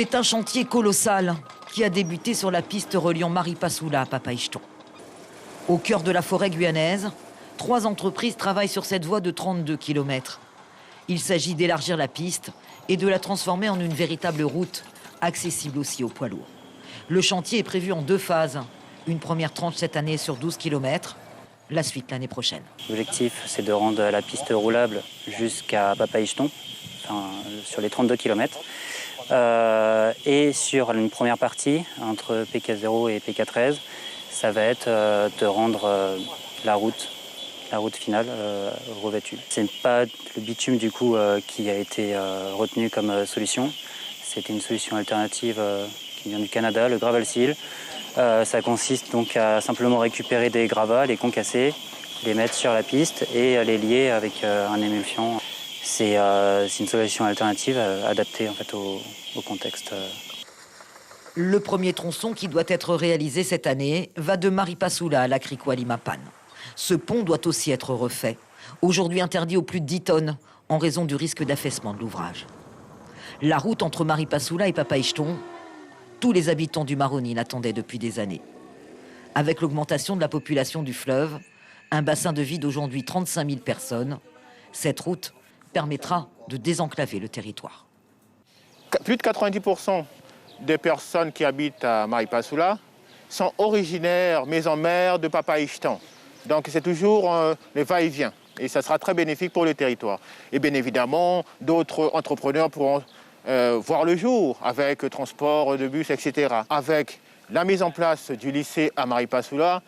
C'est un chantier colossal qui a débuté sur la piste reliant Maripasoula à Papaichton. Au cœur de la forêt guyanaise, 3 entreprises travaillent sur cette voie de 32 km. Il s'agit d'élargir la piste et de la transformer en une véritable route, accessible aussi aux poids lourds. Le chantier est prévu en 2 phases. Une première tranche cette année sur 12 km, la suite l'année prochaine. L'objectif, c'est de rendre la piste roulable jusqu'à Papaichton, sur les 32 km. Et sur une première partie, entre PK0 et PK13, ça va être de rendre la route finale revêtue. Ce n'est pas le bitume du coup qui a été retenu comme solution. C'était une solution alternative qui vient du Canada, le gravel seal. Ça consiste donc à simplement récupérer des gravats, les concasser, les mettre sur la piste et les lier avec un émulsion. C'est une solution alternative adaptée en fait, au contexte. Le premier tronçon qui doit être réalisé cette année va de Maripasoula à Lacricoa-Limapan. Ce pont doit aussi être refait, aujourd'hui interdit aux plus de 10 tonnes en raison du risque d'affaissement de l'ouvrage. La route entre Maripasoula et Papaichton, tous les habitants du Maroni l'attendaient depuis des années. Avec l'augmentation de la population du fleuve, un bassin de vie d'aujourd'hui 35 000 personnes, cette route permettra de désenclaver le territoire. Plus de 90% des personnes qui habitent à Maripasoula sont originaires, maison mère de Papaichton. Donc c'est toujours le va-et-vient et ça sera très bénéfique pour le territoire. Et bien évidemment, d'autres entrepreneurs pourront voir le jour avec transport de bus, etc. Avec la mise en place du lycée à Maripasoula,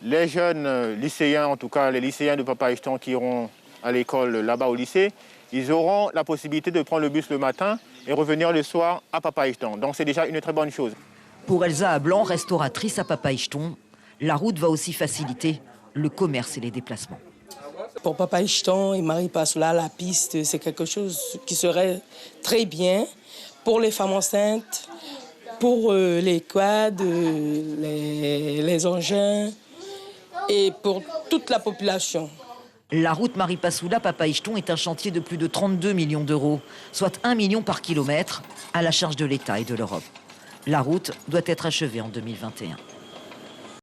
les jeunes lycéens, en tout cas les lycéens de Papaichton qui iront à l'école là-bas au lycée, ils auront la possibilité de prendre le bus le matin et revenir le soir à Papaichton. Donc c'est déjà une très bonne chose. Pour Elsa Ablan, restauratrice à Papaichton, la route va aussi faciliter le commerce et les déplacements. Pour Papaichton et Maripasoula, la piste, c'est quelque chose qui serait très bien pour les femmes enceintes, pour les quads, les engins et pour toute la population. La route Maripasoula-Papaichton est un chantier de plus de 32 millions d'euros, soit 1 million par kilomètre, à la charge de l'État et de l'Europe. La route doit être achevée en 2021.